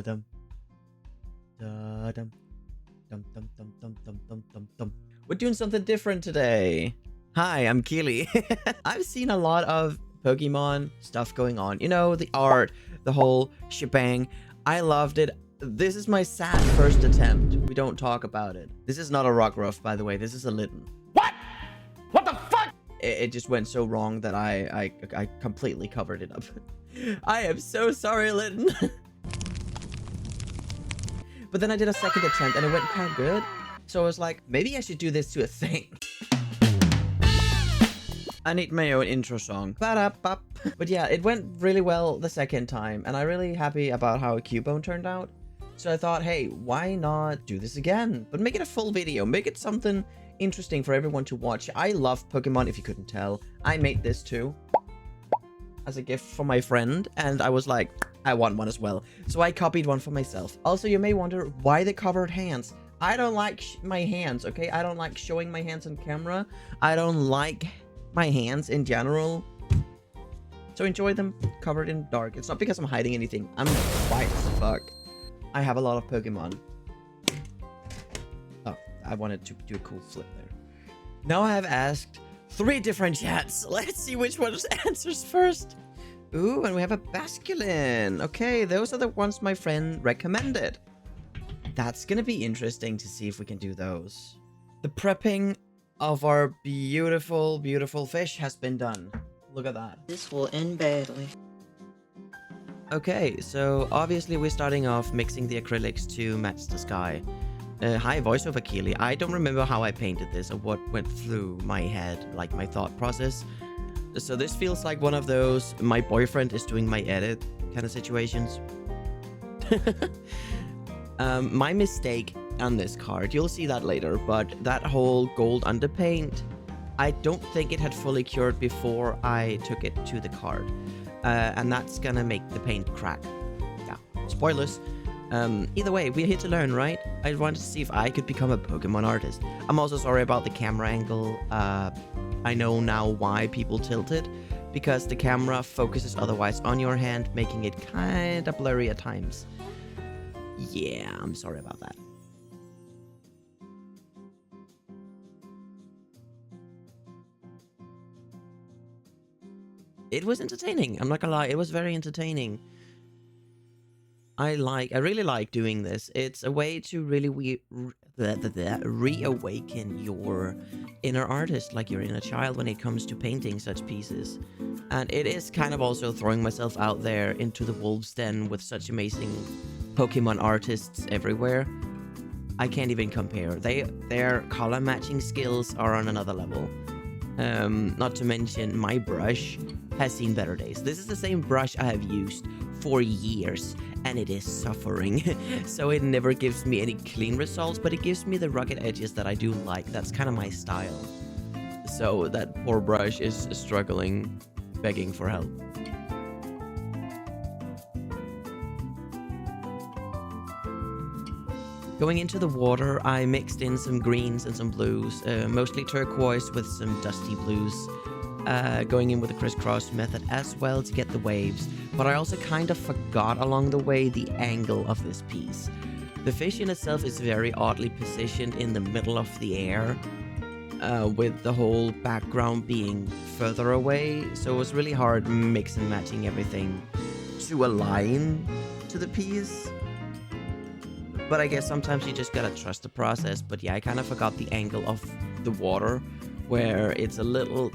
dum da dum dum dum dum dum dum dum dum dum. We're doing something different today. Hi, I'm Keely. I've seen a lot of Pokemon stuff going on. You know, the art, the whole shebang. I loved it. This is my sad first attempt. We don't talk about it. This is not a Rockruff, by the way. This is a Litten. What? What the fuck? It just went so wrong that I completely covered it up. I am so sorry, Litten. But then I did a second attempt and it went kind of good. So I was like, maybe I should do this to a thing. I need my own intro song. Ba-da-bop. But yeah, it went really well the second time. And I'm really happy about how Cubone turned out. So I thought, hey, why not do this again? But make it a full video. Make it something interesting for everyone to watch. I love Pokemon, if you couldn't tell. I made this too as a gift for my friend. And I was like, I want one as well. So I copied one for myself. Also, you may wonder why the covered hands. I don't like my hands, okay? I don't like showing my hands on camera. I don't like my hands in general. So enjoy them covered in dark. It's not because I'm hiding anything. I'm white as fuck. I have a lot of Pokemon. Oh, I wanted to do a cool flip there. Now I have asked 3 different chats. Let's see which one answers first. Ooh, and we have a Basculin. Okay, those are the ones my friend recommended. That's gonna be interesting to see if we can do those. The prepping of our beautiful, beautiful fish has been done. Look at that. This will end badly. Okay, so obviously we're starting off mixing the acrylics to match the sky. Hi, voiceover Keely. I don't remember how I painted this or what went through my head, like my thought process. So this feels like one of those my boyfriend is doing my edit kind of situations. My mistake on this card, you'll see that later, but that whole gold underpaint, I don't think it had fully cured before I took it to the card. And that's gonna make the paint crack. Yeah, spoilers. Either way, we're here to learn, right? I wanted to see if I could become a Pokemon artist. I'm also sorry about the camera angle. I know now why people tilt it, because the camera focuses otherwise on your hand, making it kind of blurry at times. Yeah, I'm sorry about that. It was entertaining. I'm not gonna lie, it was very entertaining. I really like doing this. It's a way to really reawaken your inner artist, like your inner child when it comes to painting such pieces. And it is kind of also throwing myself out there into the wolf's den with such amazing Pokemon artists everywhere. I can't even compare. Their color matching skills are on another level. Not to mention my brush has seen better days. This is the same brush I have used for years, and it is suffering. So it never gives me any clean results, but it gives me the rugged edges that I do like. That's kind of my style. So that poor brush is struggling, begging for help. Going into the water, I mixed in some greens and some blues, mostly turquoise with some dusty blues. Going in with the crisscross method as well to get the waves, but I also kind of forgot along the way the angle of this piece. The fish in itself is very oddly positioned in the middle of the air, with the whole background being further away, so it was really hard mix and matching everything to align to the piece. But I guess sometimes you just gotta trust the process. But yeah, I kind of forgot the angle of the water, where it's a little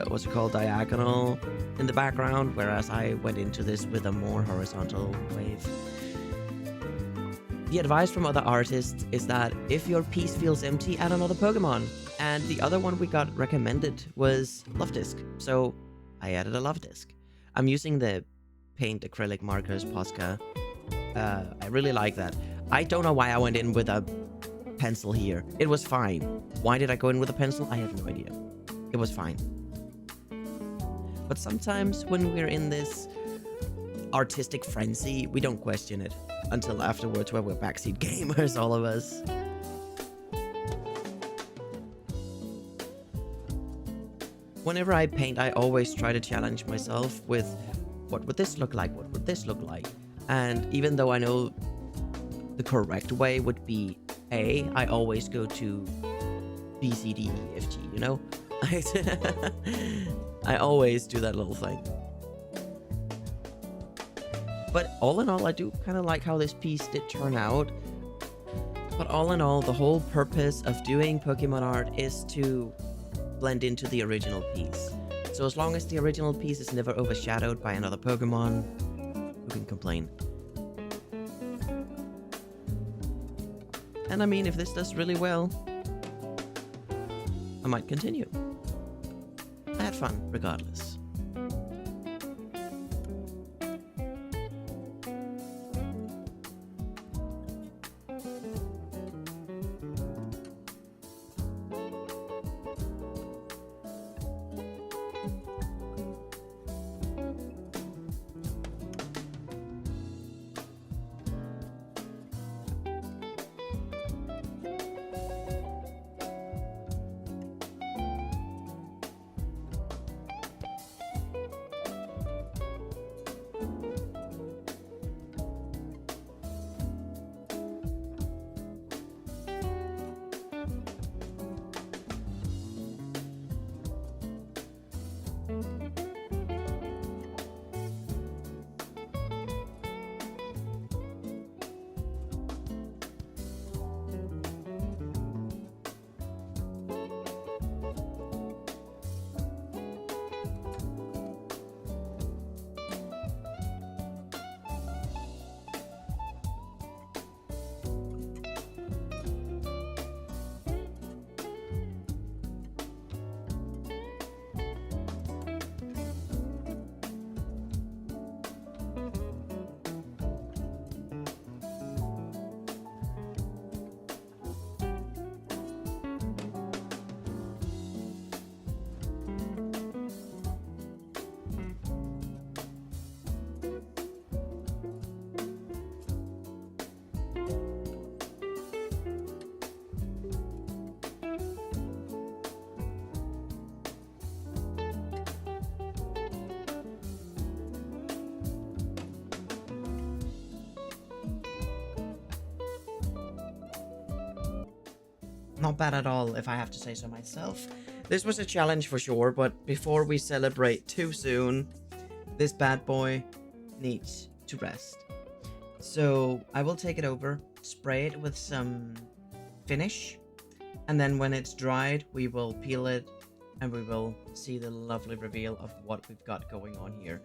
what's it called, diagonal in the background, whereas I went into this with a more horizontal wave. The advice from other artists is that if your piece feels empty, add another Pokemon. And the other one we got recommended was Love Disc, so I added a Love Disc. I'm using the paint acrylic markers Posca. I really like that. I don't know why I went in with a pencil here. It was fine. Why did I go in with a pencil? I have no idea. It was fine. But sometimes when we're in this artistic frenzy, we don't question it until afterwards, where we're backseat gamers, all of us. Whenever I paint, I always try to challenge myself with, what would this look like? What would this look like? And even though I know the correct way would be A, I always go to B, C, D, E, F, G, you know? I always do that little thing. But all in all, I do kind of like how this piece did turn out. But all in all, the whole purpose of doing Pokemon art is to blend into the original piece. So as long as the original piece is never overshadowed by another Pokemon, who can complain? And I mean, if this does really well, I might continue. I had fun, regardless. Not bad at all, if I have to say so myself. This was a challenge for sure, but before we celebrate too soon, this bad boy needs to rest. So I will take it over, spray it with some finish, and then when it's dried, we will peel it, and we will see the lovely reveal of what we've got going on here.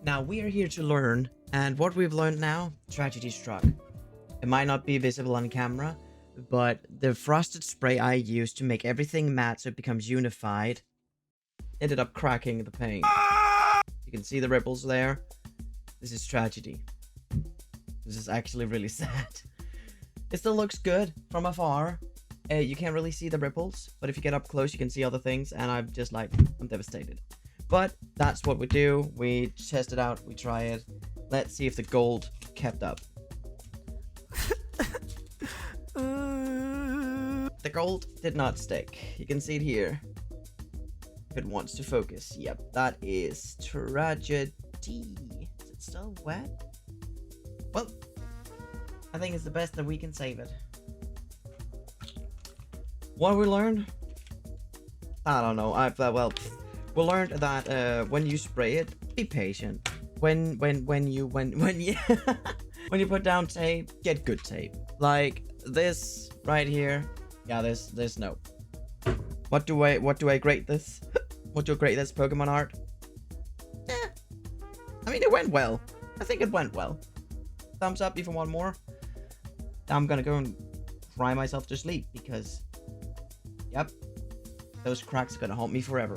Now, we are here to learn, and what we've learned now, tragedy struck. It might not be visible on camera, but the frosted spray I used to make everything matte so it becomes unified ended up cracking the paint. You can see the ripples there. This is tragedy. This is actually really sad. It still looks good from afar. You can't really see the ripples, but if you get up close you can see other things, and I'm just like, I'm devastated. But that's what we do. We test it out, we try it. Let's see if the gold kept up. The gold did not stick. You can see it here. If it wants to focus. Yep, that is tragedy. Is it still wet? Well, I think it's the best that we can save it. What we learned? I don't know. Well, we learned that when you spray it, be patient. When you when you put down tape, get good tape. Like this right here. Yeah, there's no. What do I grade this? What do I grade this Pokemon art? I mean, it went well. I think it went well. Thumbs up if you want more. I'm gonna go and cry myself to sleep because, yep, those cracks are gonna haunt me forever.